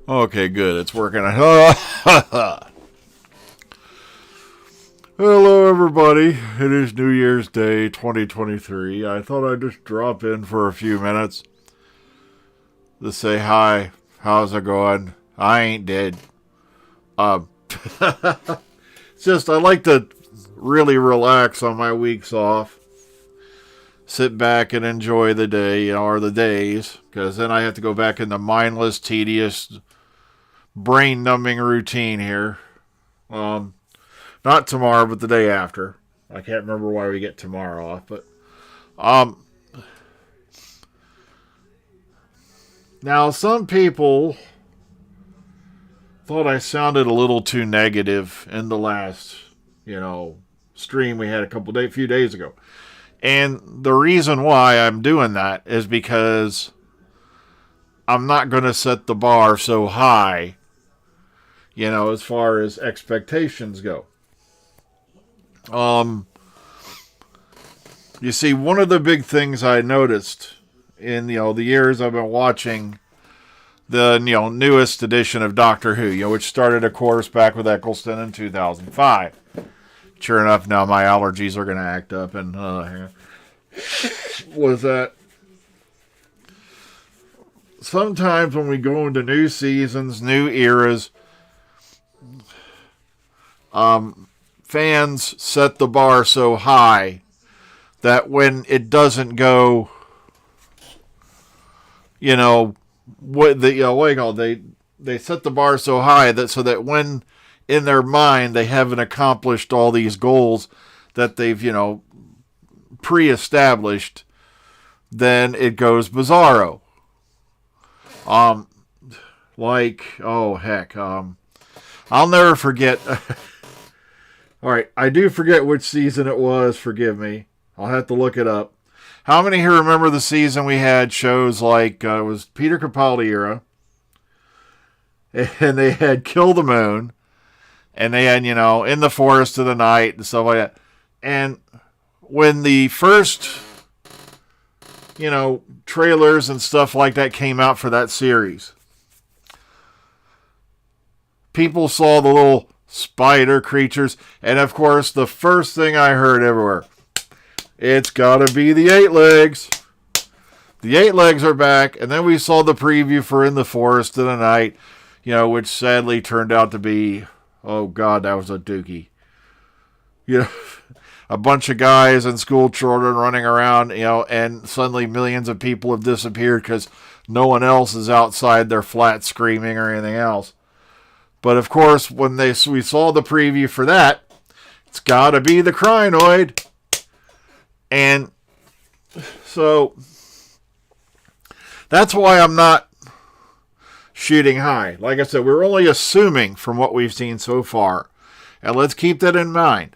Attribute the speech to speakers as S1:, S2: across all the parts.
S1: Okay, good. It's working. Hello, everybody. It is New Year's Day 2023. I thought I'd just drop in for a few minutes to say hi. How's it going? I ain't dead. Um, it's just I like to really relax on my weeks off. Sit back and enjoy the day, or the days, because then I have to go back in the mindless, tedious, brain-numbing routine here. Not tomorrow, but the day after. I can't remember why we get tomorrow off, but now some people thought I sounded a little too negative in the last, stream we had a few days ago. And the reason why I'm doing that is because I'm not going to set the bar so high, as far as expectations go. You see, one of the big things I noticed in, the years I've been watching the, newest edition of Doctor Who, which started, of course, back with Eccleston in 2005. Sure enough, now my allergies are going to act up, and was that sometimes when we go into new seasons, new eras, fans set the bar so high that when it doesn't go, they set the bar so high that when in their mind they haven't accomplished all these goals that they've, pre-established, then it goes bizarro. I'll never forget. All right, I do forget which season it was. Forgive me. I'll have to look it up. How many here remember the season we had shows like it was Peter Capaldi era, and they had Kill the Moon, and they had In the Forest of the Night and stuff like that. And when the first trailers and stuff like that came out for that series, people saw the little spider creatures, and of course the first thing I heard everywhere, it's gotta be the 8 legs. The 8 legs are back. And then we saw the preview for In the Forest of the Night, which sadly turned out to be, oh god, that was a dookie. A bunch of guys and school children running around, and suddenly millions of people have disappeared because no one else is outside their flat screaming or anything else. But of course, when we saw the preview for that, it's got to be the Crinoid. And so that's why I'm not shooting high. Like I said, we're only assuming from what we've seen so far. And let's keep that in mind.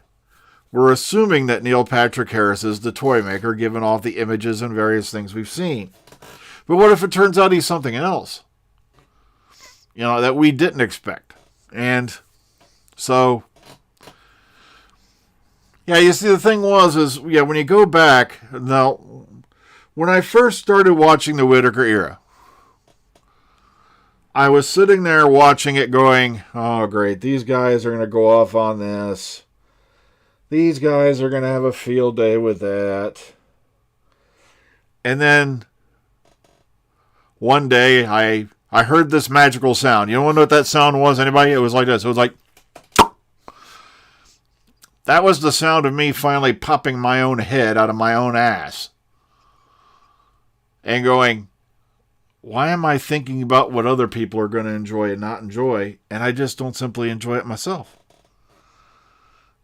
S1: We're assuming that Neil Patrick Harris is the toy maker, given all the images and various things we've seen. But what if it turns out he's something else? That we didn't expect. And so, you see, the thing is, when you go back, now, when I first started watching the Whittaker era, I was sitting there watching it going, oh, great, these guys are going to go off on this. These guys are going to have a field day with that. And then one day I heard this magical sound. You don't want to know what that sound was, anybody? It was like this. It was like, that was the sound of me finally popping my own head out of my own ass. And going, why am I thinking about what other people are going to enjoy and not enjoy? And I just don't simply enjoy it myself.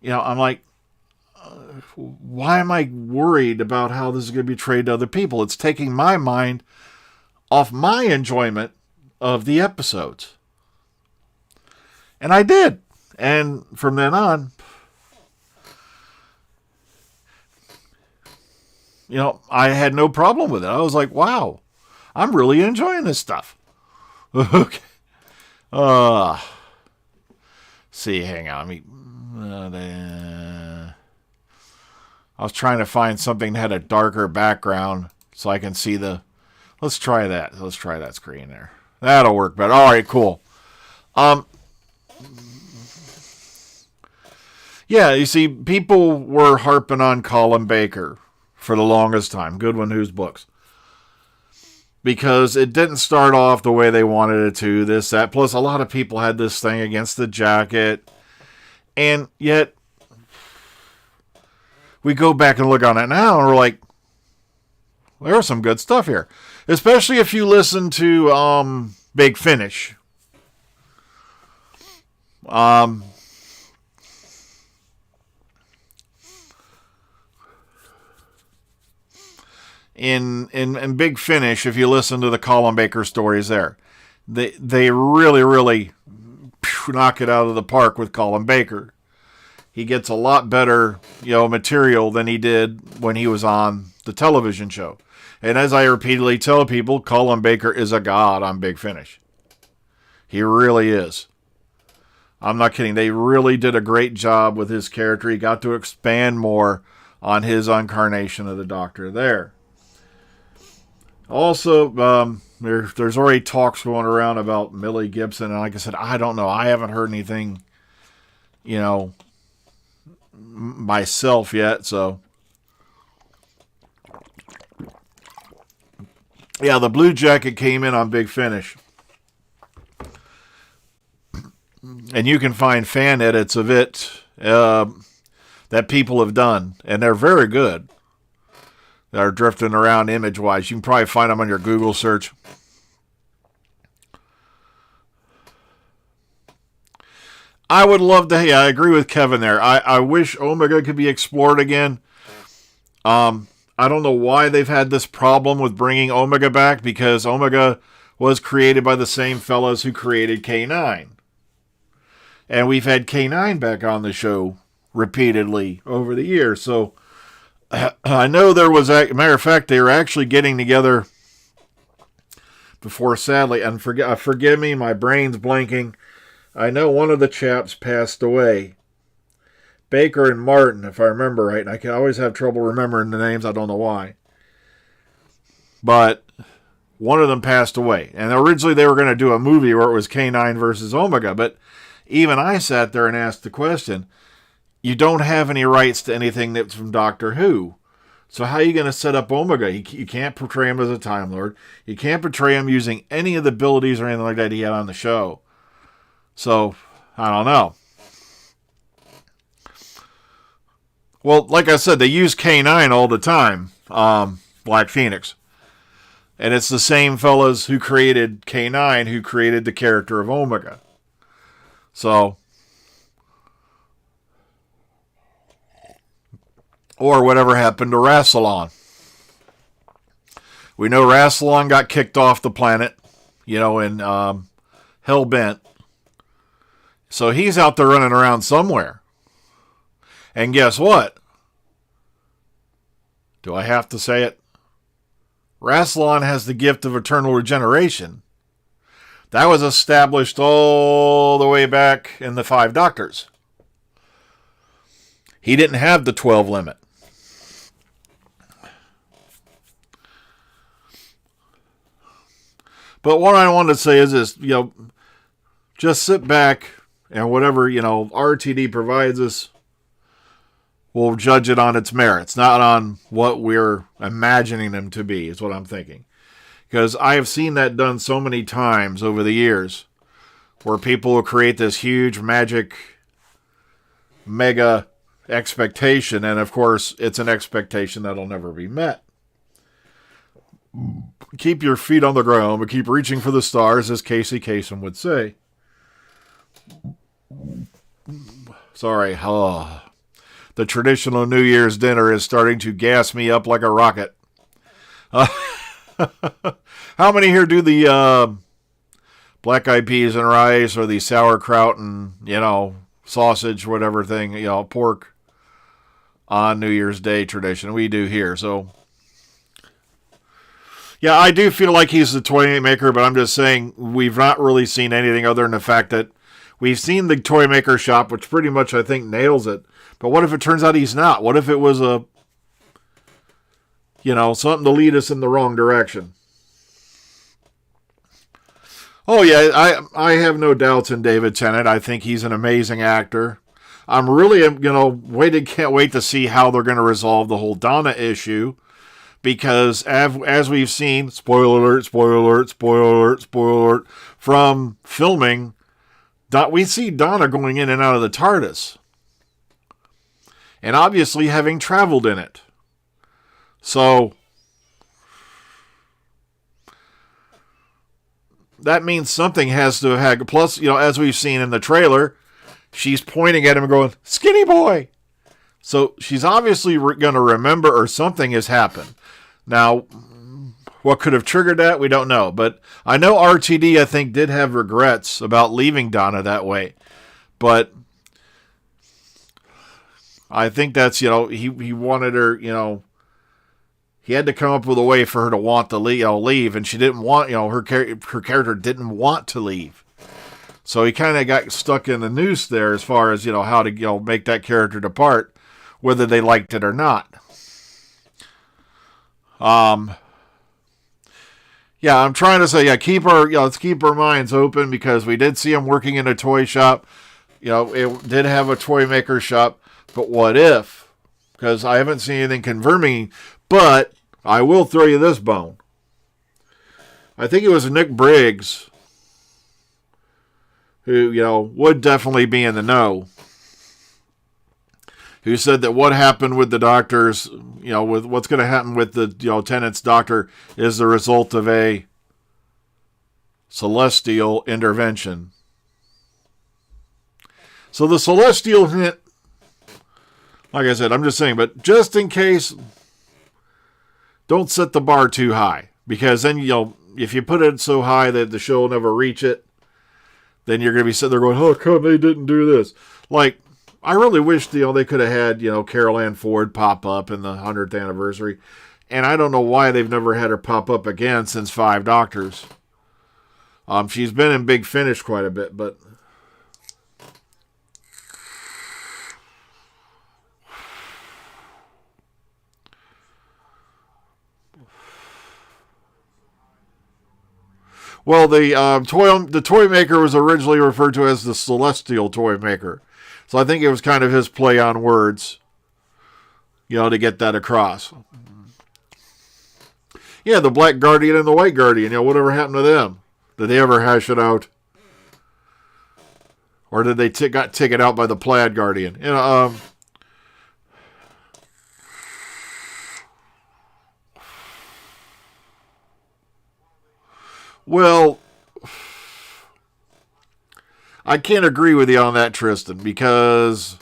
S1: I'm like, why am I worried about how this is going to be portrayed to other people? It's taking my mind off my enjoyment of the episodes. And I did. And from then on, I had no problem with it. I was like, wow, I'm really enjoying this stuff. Okay. See, hang on. I was trying to find something that had a darker background so I can see the... Let's try that. Let's try that screen there. That'll work better. All right, cool. Um, yeah, you see, people were harping on Colin Baker for the longest time. Goodwin Who's books. Because it didn't start off the way they wanted it to, this, that. Plus, a lot of people had this thing against the jacket. And yet, we go back and look on it now, and we're like, there was some good stuff here. Especially if you listen to Big Finish. In Big Finish, if you listen to the Colin Baker stories there, they really knock it out of the park with Colin Baker. He gets a lot better, material than he did when he was on the television show. And as I repeatedly tell people, Colin Baker is a god on Big Finish. He really is. I'm not kidding. They really did a great job with his character. He got to expand more on his incarnation of the Doctor there. Also, there's already talks going around about Millie Gibson. And like I said, I don't know. I haven't heard anything, myself yet. So, yeah, the Blue Jacket came in on Big Finish. And you can find fan edits of it that people have done. And they're very good. They're drifting around image-wise. You can probably find them on your Google search. I would love to... Yeah, I agree with Kevin there. I wish Omega could be explored again. I don't know why they've had this problem with bringing Omega back, because Omega was created by the same fellas who created K9. And we've had K9 back on the show repeatedly over the years. So I know there was... Matter of fact, they were actually getting together before, sadly, and forgive me, my brain's blanking. I know one of the chaps passed away. Baker and Martin, if I remember right. And I can always have trouble remembering the names. I don't know why. But one of them passed away. And originally they were going to do a movie where it was K9 versus Omega. But even I sat there and asked the question, you don't have any rights to anything that's from Doctor Who. So how are you going to set up Omega? You can't portray him as a Time Lord. You can't portray him using any of the abilities or anything like that he had on the show. So, I don't know. Well, like I said, they use K9 all the time, Black Phoenix. And it's the same fellas who created K9 who created the character of Omega. So, or whatever happened to Rassilon. We know Rassilon got kicked off the planet, in Hellbent. So he's out there running around somewhere. And guess what? Do I have to say it? Rassilon has the gift of eternal regeneration. That was established all the way back in the 5 Doctors. He didn't have the 12 limit. But what I wanted to say is this, just sit back and whatever, RTD provides us, we'll judge it on its merits, not on what we're imagining them to be, is what I'm thinking. Because I have seen that done so many times over the years, where people will create this huge magic mega expectation, and of course, it's an expectation that'll never be met. Keep your feet on the ground, but keep reaching for the stars, as Casey Kasem would say. Sorry, the traditional New Year's dinner is starting to gas me up like a rocket. How many here do the black eyed peas and rice, or the sauerkraut and, sausage, whatever thing, pork on New Year's Day tradition? We do here, so... Yeah, I do feel like he's the toy maker, but I'm just saying we've not really seen anything other than the fact that we've seen the toy maker shop, which pretty much, I think, nails it. But what if it turns out he's not? What if it was something to lead us in the wrong direction? Oh yeah, I have no doubts in David Tennant. I think he's an amazing actor. I'm really, can't wait to see how they're going to resolve the whole Donna issue, because as we've seen, spoiler alert, spoiler alert, spoiler alert, spoiler alert, from filming, we see Donna going in and out of the TARDIS, and obviously having traveled in it. So that means something has to have had. Plus, as we've seen in the trailer, she's pointing at him and going, "Skinny boy." So she's obviously going to remember, or something has happened. Now, what could have triggered that, we don't know. But I know RTD, I think, did have regrets about leaving Donna that way. But I think that's, he wanted her, he had to come up with a way for her to want to leave, and she didn't want, her character didn't want to leave. So he kind of got stuck in the noose there as far as, how to, make that character depart, whether they liked it or not. Yeah, I'm trying to say, let's keep our minds open, because we did see him working in a toy shop. It did have a toy maker shop, but what if? Because I haven't seen anything confirming, but I will throw you this bone. I think it was Nick Briggs who, would definitely be in the know, who said that what happened with the doctors, with what's going to happen with the, Tennant's doctor is the result of a celestial intervention. So the celestial hint, like I said, I'm just saying, but just in case, don't set the bar too high, because then, if you put it so high that the show will never reach it, then you're going to be sitting there going, "Oh, come, they didn't do this." Like, I really wish, they could have had, Carol Ann Ford pop up in the 100th anniversary. And I don't know why they've never had her pop up again since Five Doctors. She's been in Big Finish quite a bit, but well, the toy maker was originally referred to as the Celestial Toy Maker. So I think it was kind of his play on words, to get that across. Yeah, the Black Guardian and the White Guardian, whatever happened to them? Did they ever hash it out? Or did they got taken out by the Plaid Guardian? Well, I can't agree with you on that, Tristan, because,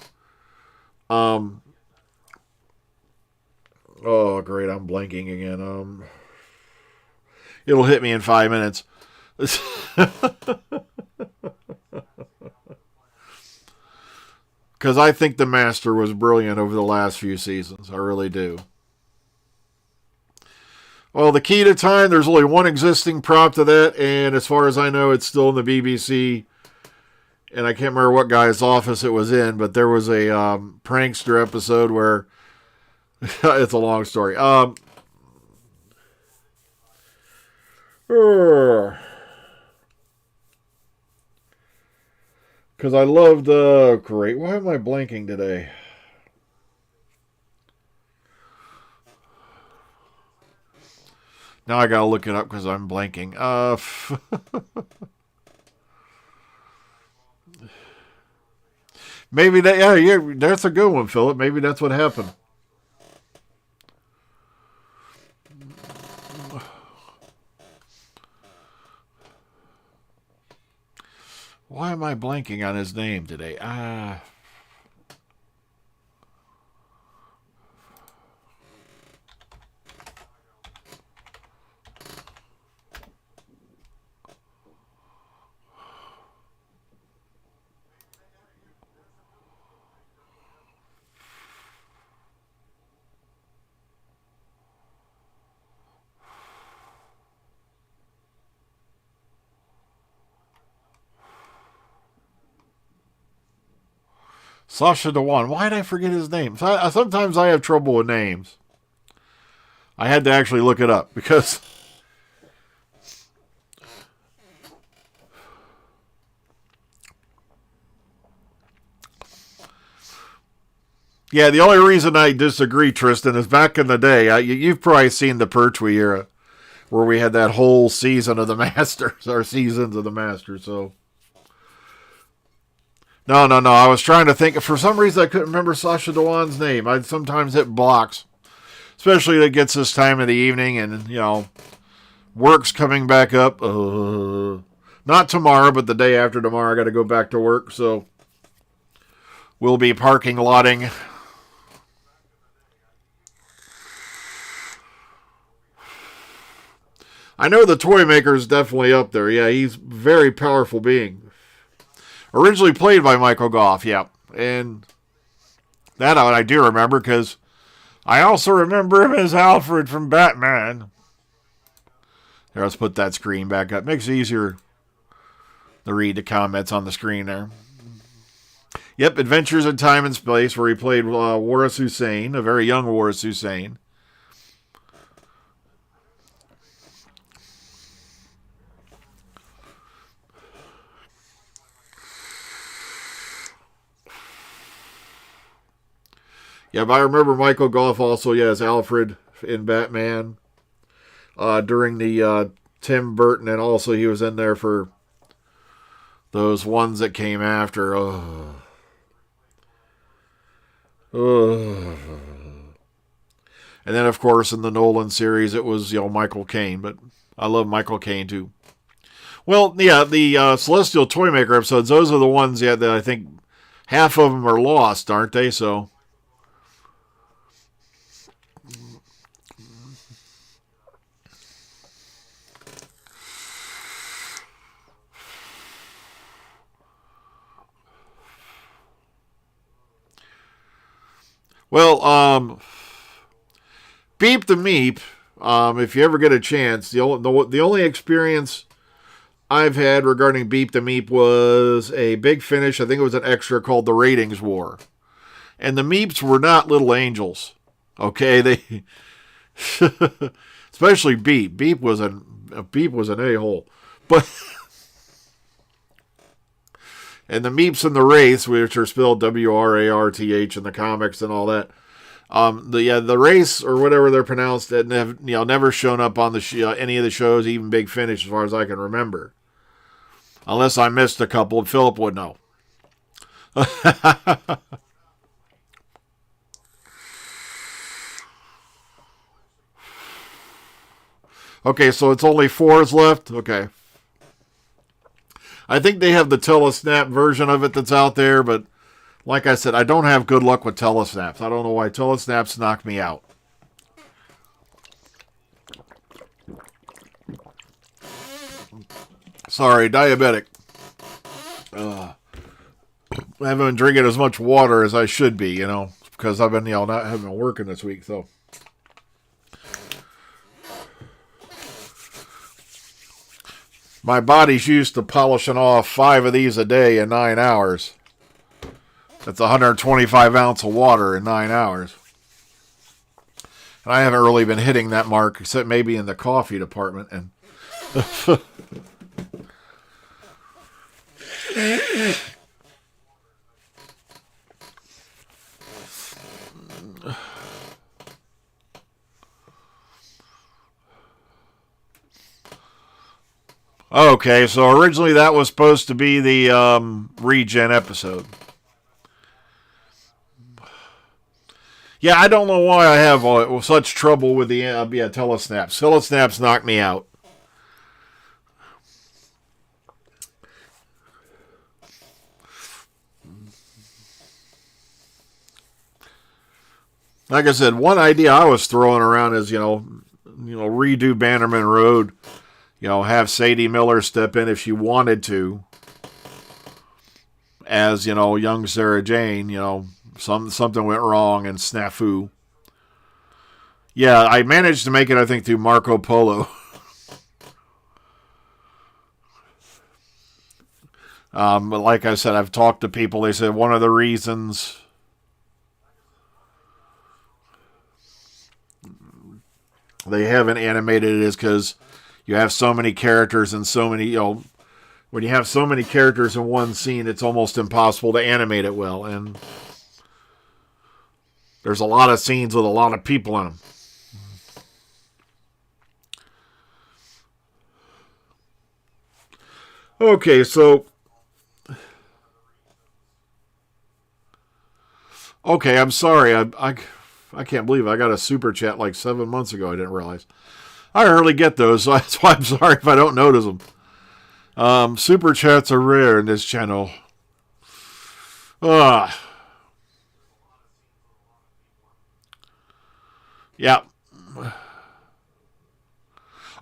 S1: oh, great, I'm blanking again. It'll hit me in 5 minutes. Because I think the Master was brilliant over the last few seasons. I really do. Well, the Key to Time, there's only one existing prop to that, and as far as I know, it's still in the BBC. And I can't remember what guy's office it was in, but there was a prankster episode where it's a long story. Because I loved great. Why am I blanking today? Now I gotta look it up because I'm blanking. Maybe that. Yeah, that's a good one, Philip. Maybe that's what happened. Why am I blanking on his name today? Sasha Dewan. Why did I forget his name? Sometimes I have trouble with names. I had to actually look it up because Yeah, the only reason I disagree, Tristan, is back in the day, you've probably seen the Pertwee era, where we had that whole season of the Masters, or seasons of the Masters, so. No. I was trying to think. For some reason, I couldn't remember Sasha Dewan's name. I'd sometimes hit blocks, especially that gets this time of the evening, and, work's coming back up. Not tomorrow, but the day after tomorrow, I got to go back to work, so we'll be parking lotting. I know the toy maker is definitely up there. Yeah, he's a very powerful being. Originally played by Michael Goff, yeah. And that I do remember, because I also remember him as Alfred from Batman. Here, let's put that screen back up. Makes it easier to read the comments on the screen there. Yep, Adventures in Time and Space, where he played Waris Hussein, a very young Waris Hussein. Yeah, but I remember Michael Goff also, as Alfred in Batman during the Tim Burton, and also he was in there for those ones that came after. And then, of course, in the Nolan series, it was, Michael Caine, but I love Michael Caine too. Well, yeah, the Celestial Toymaker episodes, those are the ones that I think half of them are lost, aren't they? So. Well, Beep the Meep, if you ever get a chance, the only experience I've had regarding Beep the Meep was a Big Finish. I think it was an extra called The Ratings War. And the Meeps were not little angels. Okay, they especially Beep. Beep was an a-hole. But and the Meeps and the Wraiths, which are spelled W-R-A-R-T-H in the comics and all that. The Wraiths, or whatever they're pronounced, that have never shown up on the any of the shows, even Big Finish, as far as I can remember. Unless I missed a couple, and Philip would know. Okay, so it's only 4s left? Okay. I think they have the Telesnap version of it that's out there, but like I said, I don't have good luck with Telesnaps. I don't know why Telesnaps knock me out. Sorry, diabetic. I haven't been drinking as much water as I should be, because I've been, haven't been working this week, so. My body's used to polishing off 5 of these a day in 9 hours. That's 125 ounce of water in 9 hours. And I haven't really been hitting that mark, except maybe in the coffee department. And okay, so originally that was supposed to be the regen episode. Yeah, I don't know why I have such trouble with the Telesnaps. Telesnaps knock me out. Like I said, one idea I was throwing around is, redo Bannerman Road. Have Sadie Miller step in if she wanted to. As, young Sarah Jane, something went wrong and snafu. Yeah, I managed to make it, I think, through Marco Polo. But like I said, I've talked to people. They said one of the reasons they haven't animated it is because you have so many characters and so many, when you have so many characters in one scene, it's almost impossible to animate it well. And There's a lot of scenes with a lot of people in them. Okay, so... Okay, I'm sorry. I can't believe I got a super chat like 7 months ago. I didn't realize. I hardly get those, so that's why I'm sorry if I don't notice them. Super chats are rare in this channel. Yeah.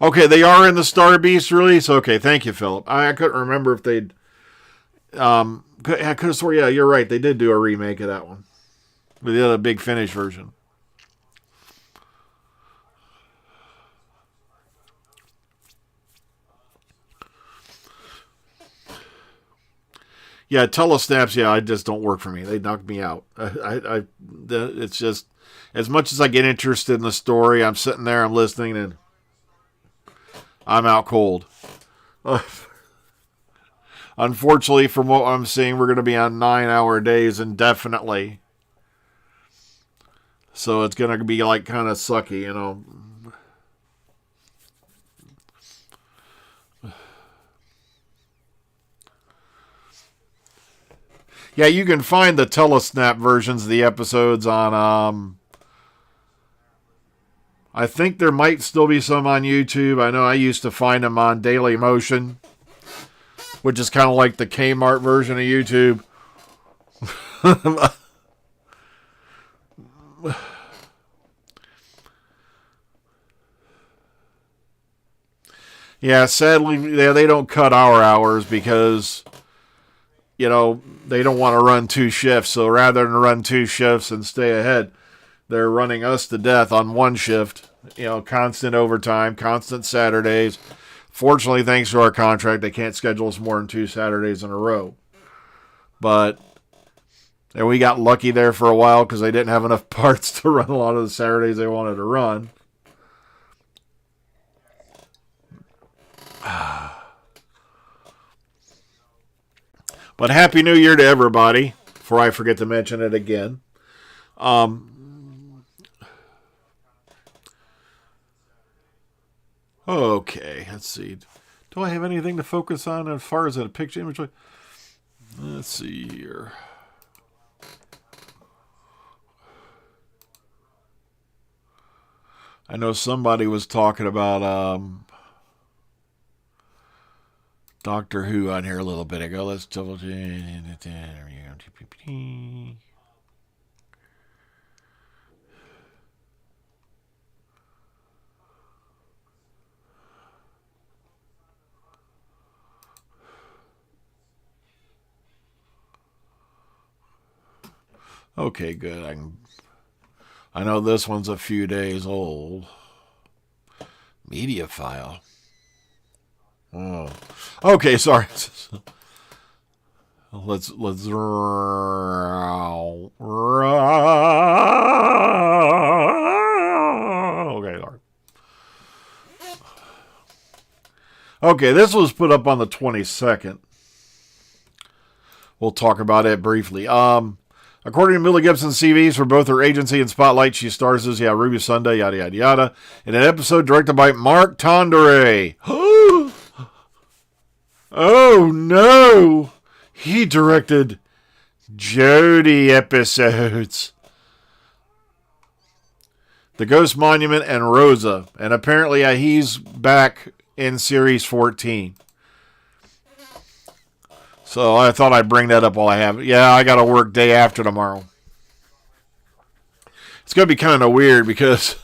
S1: Okay, they are in the Star Beast release. Okay, thank you, Philip. I couldn't remember if they'd. I could have sworn. Yeah, you're right. They did do a remake of that one with the other Big Finish version. Yeah, telesnaps. Yeah, I just don't work for me. They knock me out. It's just as much as I get interested in the story, I'm sitting there, I'm listening, and I'm out cold. Unfortunately, from what I'm seeing, we're going to be on 9-hour days indefinitely. So it's going to be like kind of sucky, you know. Yeah, you can find the telesnap versions of the episodes on, I think there might still be some on YouTube. I know I used to find them on Daily Motion, which is kind of like the Kmart version of YouTube. Yeah, sadly, they don't cut our hours because, you know, they don't want to run 2 shifts. So rather than run 2 shifts and stay ahead, they're running us to death on 1 shift. You know, constant overtime, constant Saturdays. Fortunately, thanks to our contract, they can't schedule us more than 2 Saturdays in a row. But, and we got lucky there for a while because they didn't have enough parts to run a lot of the Saturdays they wanted to run. But Happy New Year to everybody, before I forget to mention it again. Okay, let's see. Do I have anything to focus on as far as a picture image? Let's see here. I know somebody was talking about Doctor Who on here a little bit ago. Let's double check. Okay, good. I know this one's a few days old. Media file. Oh. Okay, sorry. Let's okay, sorry. Okay, this was put up on the 22nd. We'll talk about it briefly. According to Millie Gibson's CVs for both her agency and Spotlight, she stars as Ruby Sunday, yada yada yada, in an episode directed by Mark Tondere. Oh no! He directed Jodie episodes. The Ghost Monument and Rosa. And apparently he's back in Series 14. So I thought I'd bring that up while I have it. Yeah, I got to work day after tomorrow. It's going to be kind of weird because,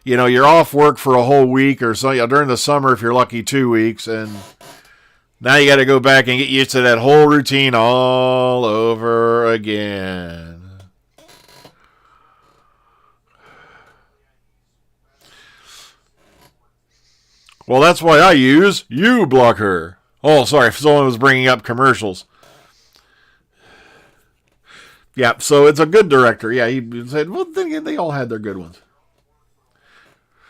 S1: you know, you're off work for a whole week or so. During the summer, if you're lucky, 2 weeks. And now you got to go back and get used to that whole routine all over again. Well, that's why I use uBlocker. Oh, sorry, if someone was bringing up commercials. Yeah, so it's a good director. Yeah, he said, well, then again, they all had their good ones.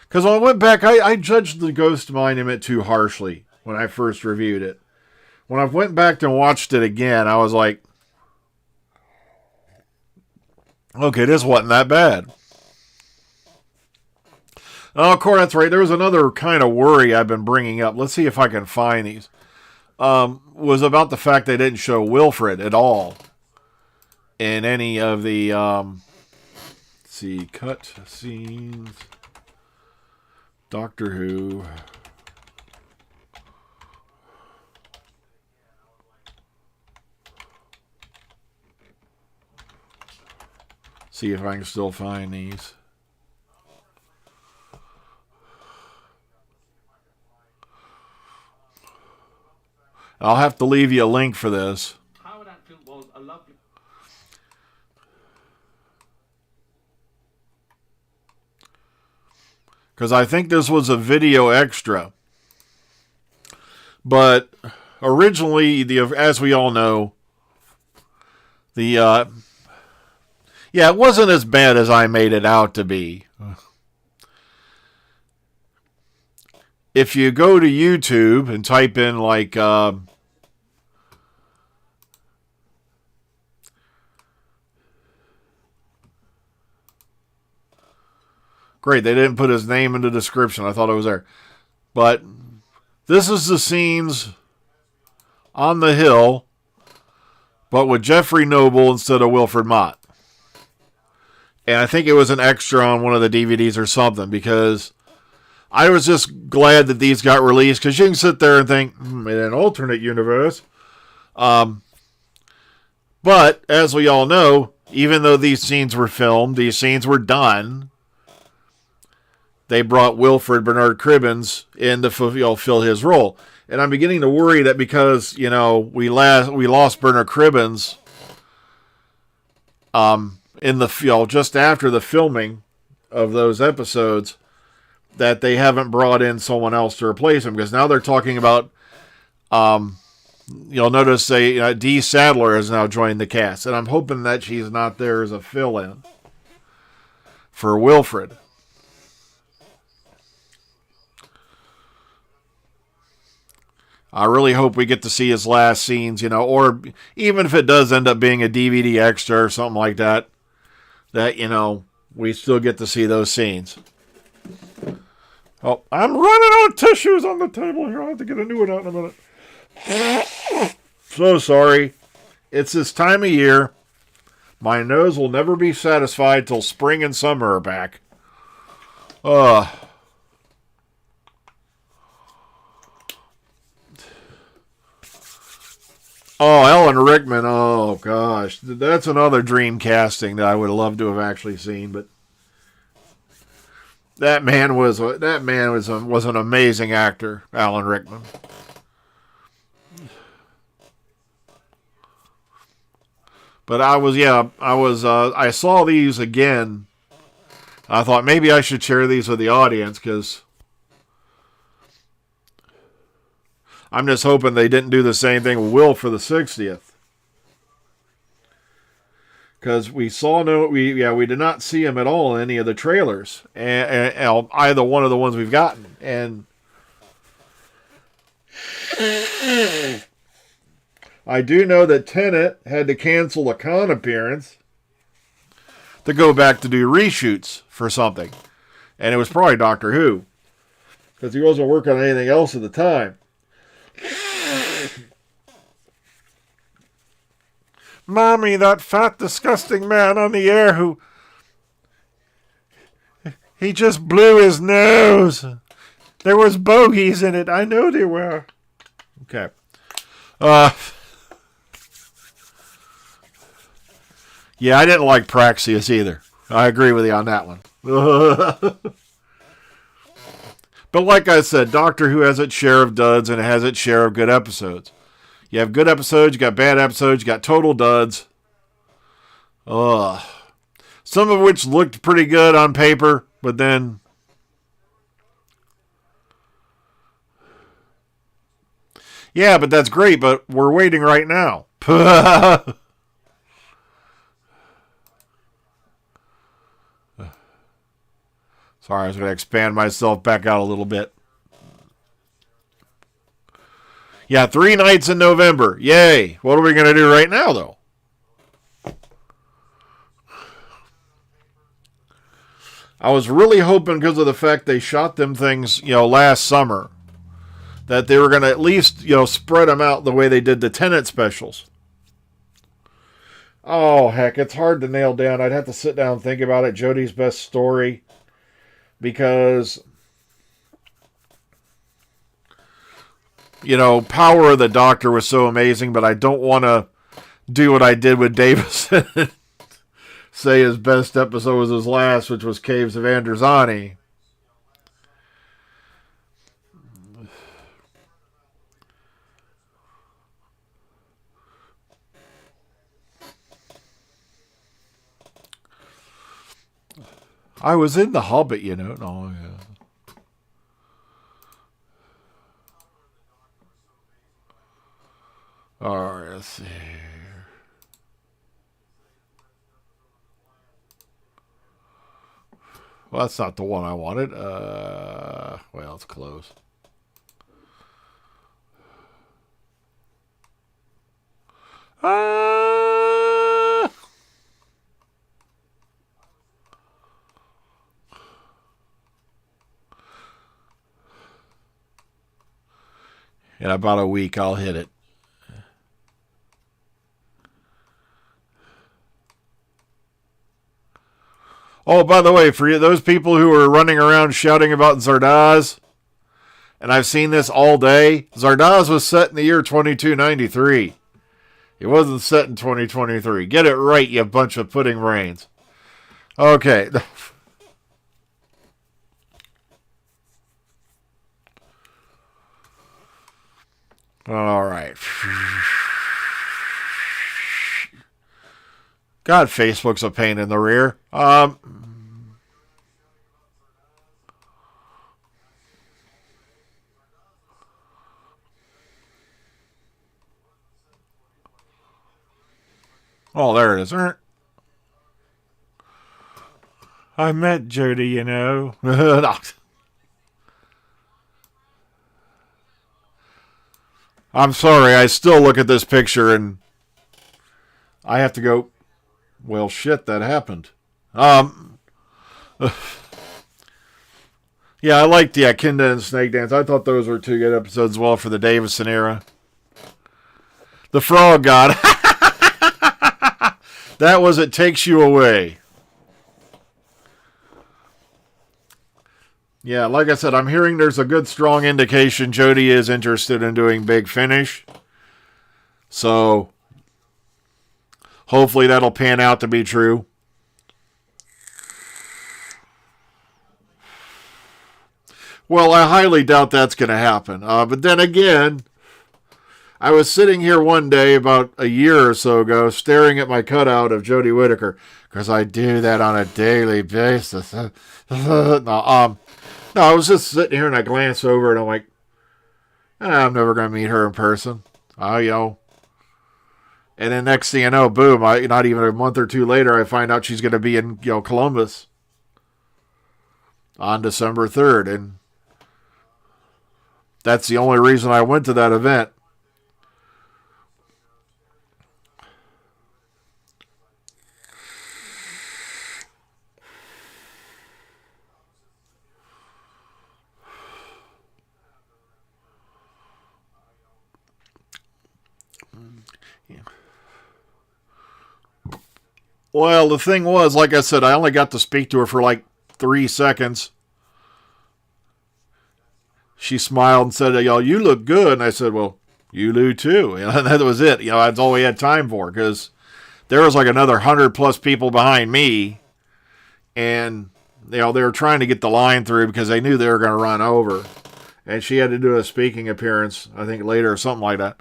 S1: Because when I went back, I judged the Ghost Monument too harshly when I first reviewed it. When I went back and watched it again, I was like, Okay, this wasn't that bad. Oh, of course, that's right. There was another kind of worry I've been bringing up. Let's see if I can find these. Was about the fact they didn't show Wilfred at all in any of the let's see, cut scenes, Doctor Who. See if I can still find these. I'll have to leave you a link for this. Because I think this was a video extra. But originally, as we all know, it wasn't as bad as I made it out to be. If you go to YouTube and type in like great, they didn't put his name in the description. I thought it was there. But this is the scenes on the hill, but with Jeffrey Noble instead of Wilfred Mott. And I think it was an extra on one of the DVDs or something, because I was just glad that these got released, because you can sit there and think, in an alternate universe. But as we all know, even though these scenes were filmed, these scenes were done, they brought Wilfred Bernard Cribbins in to fill his role. And I'm beginning to worry that because, we lost Bernard Cribbins in the just after the filming of those episodes, that they haven't brought in someone else to replace him, because now they're talking about you'll notice Dee Sadler has now joined the cast, and I'm hoping that she's not there as a fill-in for Wilfred. I really hope we get to see his last scenes, or even if it does end up being a DVD extra or something like that, we still get to see those scenes. Oh, I'm running out of tissues on the table here. I'll have to get a new one out in a minute. So sorry. It's this time of year. My nose will never be satisfied till spring and summer are back. Oh, Alan Rickman. Oh, gosh. That's another dream casting that I would love to have actually seen. But that man was an amazing actor, Alan Rickman. But I saw these again. I thought maybe I should share these with the audience, because I'm just hoping they didn't do the same thing with Will for the 60th. Because we did not see him at all in any of the trailers, and either one of the ones we've gotten. And I do know that Tenet had to cancel a con appearance to go back to do reshoots for something, and it was probably Doctor Who, because he wasn't working on anything else at the time. Mommy, that fat, disgusting man on the air he just blew his nose. There was bogeys in it. I know there were. Okay. Yeah, I didn't like Praxius either. I agree with you on that one. But like I said, Doctor Who has its share of duds and it has its share of good episodes. You have good episodes, you got bad episodes, you got total duds. Some of which looked pretty good on paper, but then yeah, but that's great, but we're waiting right now. Sorry, I was going to expand myself back out a little bit. Yeah, 3 nights in November. Yay. What are we going to do right now, though? I was really hoping because of the fact they shot them things, last summer, that they were going to at least, spread them out the way they did the Tenet specials. Oh, heck, it's hard to nail down. I'd have to sit down and think about it. Jodie's best story. Because, Power of the Doctor was so amazing, but I don't want to do what I did with Davison. Say his best episode was his last, which was Caves of Androzani. I was in The Hobbit, No, yeah. Alright, let's see. Well, that's not the one I wanted. Well, it's close. In about a week, I'll hit it. Oh, by the way, for those people who are running around shouting about Zardoz, and I've seen this all day, Zardoz was set in the year 2293. It wasn't set in 2023. Get it right, you bunch of pudding brains. Okay. All right. God, Facebook's a pain in the rear. Oh, there it is. I met Jodie, No. I'm sorry, I still look at this picture and I have to go, well, shit, that happened. Yeah, I liked the Akinda and Snake Dance. I thought those were two good episodes as well for the Davison era. The Frog God. That was It Takes You Away. Yeah, like I said, I'm hearing there's a good, strong indication Jodie is interested in doing Big Finish. So, hopefully that'll pan out to be true. Well, I highly doubt that's going to happen. But then again, I was sitting here one day about a year or so ago staring at my cutout of Jodie Whittaker, because I do that on a daily basis. No, I was just sitting here and I glanced over and I'm like, I'm never going to meet her in person. And then next thing you know, boom, not even a month or two later, I find out she's going to be in, Columbus on December 3rd. And that's the only reason I went to that event. Well, the thing was, like I said, I only got to speak to her for like 3 seconds. She smiled and said, you look good. And I said, well, you do too. And that was it. That's all we had time for, because there was like another 100 plus people behind me. And, they were trying to get the line through because they knew they were going to run over. And she had to do a speaking appearance, I think later or something like that.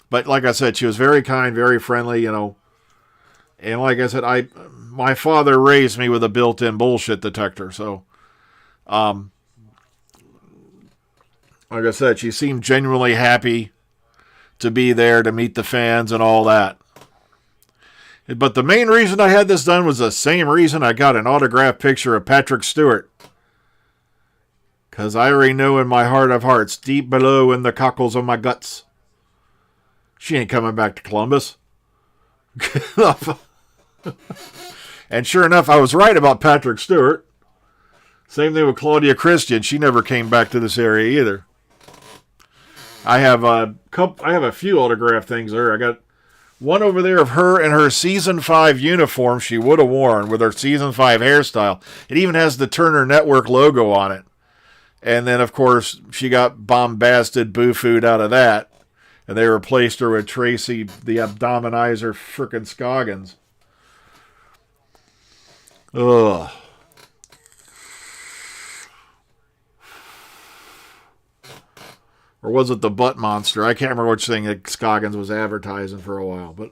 S1: But like I said, she was very kind, very friendly, And like I said, my father raised me with a built-in bullshit detector. So, like I said, she seemed genuinely happy to be there to meet the fans and all that. But the main reason I had this done was the same reason I got an autographed picture of Patrick Stewart. Because I already know in my heart of hearts, deep below in the cockles of my guts, she ain't coming back to Columbus. And sure enough, I was right about Patrick Stewart. Same thing with Claudia Christian. She never came back to this area either. I have a few autographed things there. I got one over there of her in her season 5 uniform she would have worn with her season 5 hairstyle. It even has the Turner Network logo on it. And then, of course, she got bombasted boo-fooed out of that. And they replaced her with Tracy, the Abdominizer frickin' Scoggins. Ugh. Or was it the Butt Monster? I can't remember which thing that Scoggins was advertising for a while. But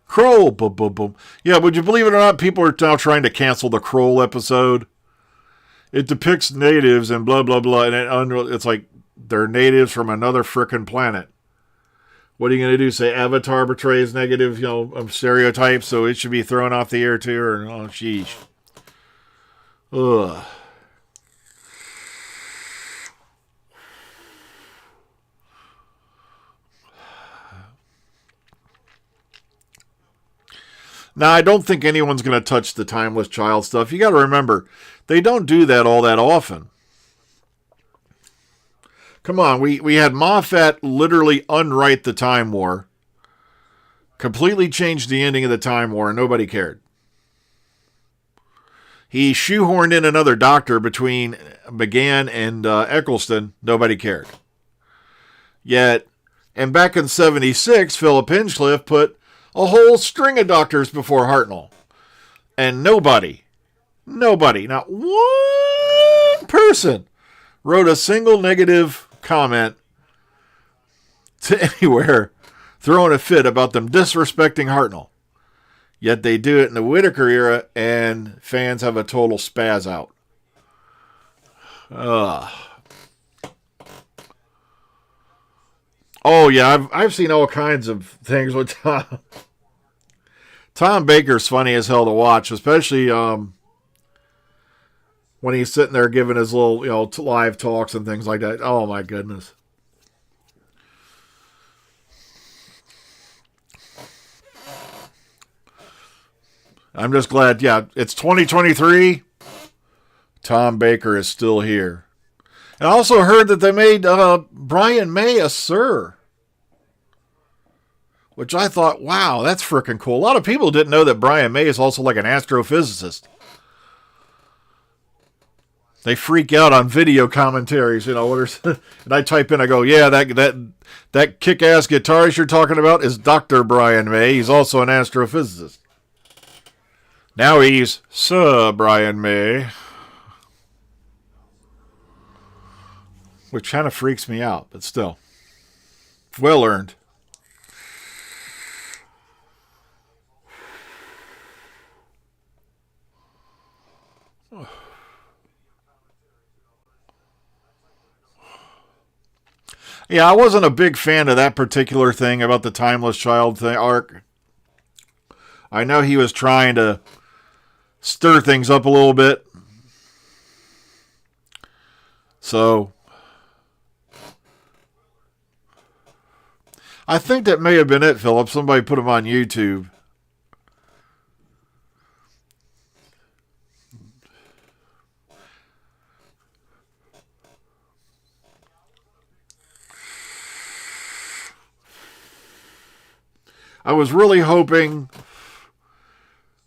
S1: Kroll, boom, boom, boom. Yeah, would you believe it or not, people are now trying to cancel the Kroll episode. It depicts natives and blah, blah, blah. And it's like they're natives from another frickin' planet. What are you going to do? Say Avatar portrays negative, stereotypes, so it should be thrown off the air too? Or, oh, sheesh. Ugh. Now, I don't think anyone's going to touch the Timeless Child stuff. You got to remember, they don't do that all that often. Come on, we had Moffat literally unwrite the Time War. Completely changed the ending of the Time War, and nobody cared. He shoehorned in another doctor between McGann and Eccleston. Nobody cared. Yet, and back in 76, Philip Hinchcliffe put a whole string of doctors before Hartnell. And nobody, not one person, wrote a single negative comment to anywhere throwing a fit about them disrespecting Hartnell. Yet they do it in the Whittaker era, and fans have a total spaz out. Oh, yeah, I've seen all kinds of things with Tom. Tom Baker's funny as hell to watch, especially when he's sitting there giving his little, live talks and things like that. Oh, my goodness. I'm just glad, it's 2023. Tom Baker is still here. And I also heard that they made Brian May a Sir. Which I thought, wow, that's freaking cool. A lot of people didn't know that Brian May is also like an astrophysicist. They freak out on video commentaries, and I type in, I go, yeah, that kick-ass guitarist you're talking about is Dr. Brian May. He's also an astrophysicist. Now he's Sir Brian May. Which kind of freaks me out, but still. Well earned. Yeah, I wasn't a big fan of that particular thing about the Timeless Child thing arc. I know he was trying to stir things up a little bit. So, I think that may have been it, Philip. Somebody put him on YouTube. I was really hoping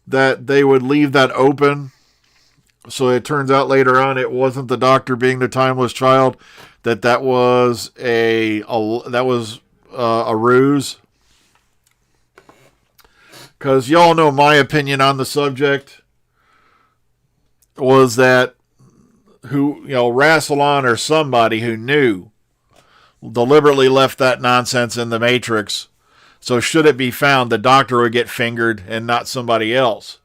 S1: that they would leave that open. So it turns out later on it wasn't the Doctor being the Timeless Child. That was a ruse. Because y'all know my opinion on the subject was that Rassilon or somebody who knew deliberately left that nonsense in the Matrix. So should it be found, the Doctor would get fingered and not somebody else.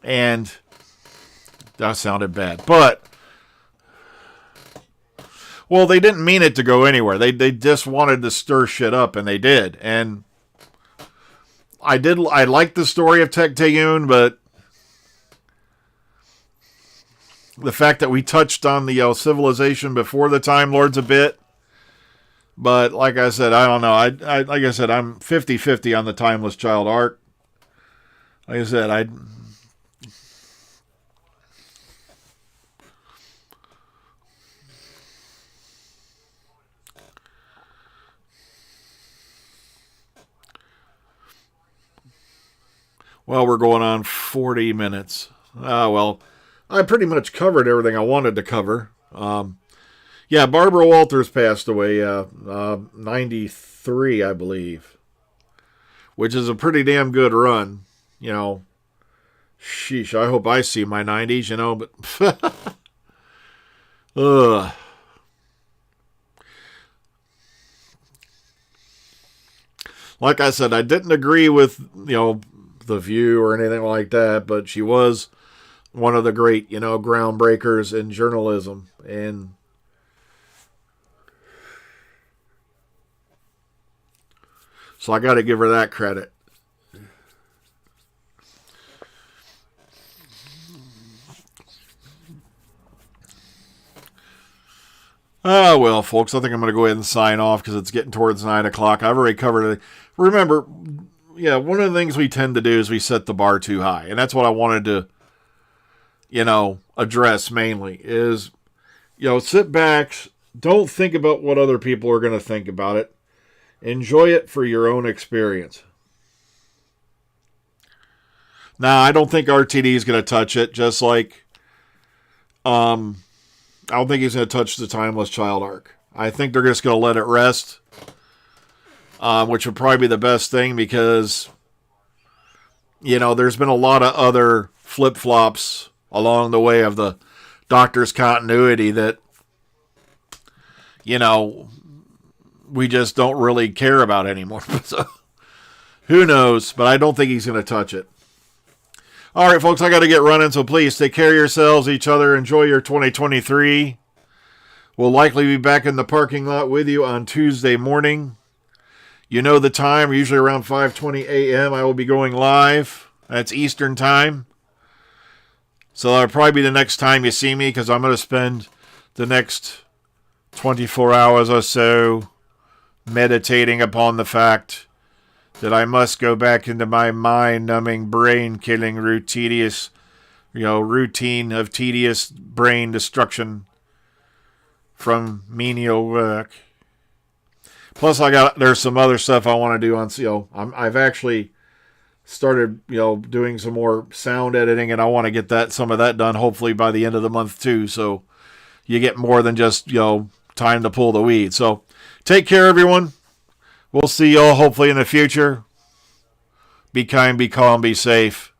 S1: And that sounded bad. But, well, they didn't mean it to go anywhere. They just wanted to stir shit up, and they did. And I liked the story of Tecteun, but the fact that we touched on the civilization before the Time Lords a bit, But like I said, I don't know. Like I said, I'm 50-50 on the Timeless Child arc. Like I said, well, we're going on 40 minutes. Well, I pretty much covered everything I wanted to cover. Yeah, Barbara Walters passed away, 93, I believe, which is a pretty damn good run. You know, sheesh, I hope I see my 90s, you know, but ugh. Like I said, I didn't agree with, The View or anything like that, but she was one of the great, groundbreakers in journalism. And so I got to give her that credit. Oh, well, folks, I think I'm going to go ahead and sign off because it's getting towards 9 o'clock. I've already covered it. Remember, yeah, one of the things we tend to do is we set the bar too high. And that's what I wanted to, address mainly is, sit back. Don't think about what other people are going to think about it. Enjoy it for your own experience. Now, I don't think RTD is going to touch it, just like I don't think he's going to touch the Timeless Child arc. I think they're just going to let it rest, which would probably be the best thing because, there's been a lot of other flip-flops along the way of the Doctor's continuity that, we just don't really care about anymore. So, who knows? But I don't think he's going to touch it. All right, folks, I got to get running, so please take care of yourselves, each other. Enjoy your 2023. We'll likely be back in the parking lot with you on Tuesday morning. You know the time, usually around 5:20 a.m. I will be going live. That's Eastern time. So that'll probably be the next time you see me because I'm going to spend the next 24 hours or so meditating upon the fact that I must go back into my mind-numbing, brain-killing, routine of tedious brain destruction from menial work. Plus, there's some other stuff I want to do on, I've actually started, doing some more sound editing, and I want to get some of that done, hopefully by the end of the month too. So you get more than just, time to pull the weeds. So take care, everyone. We'll see y'all hopefully in the future. Be kind, be calm, be safe.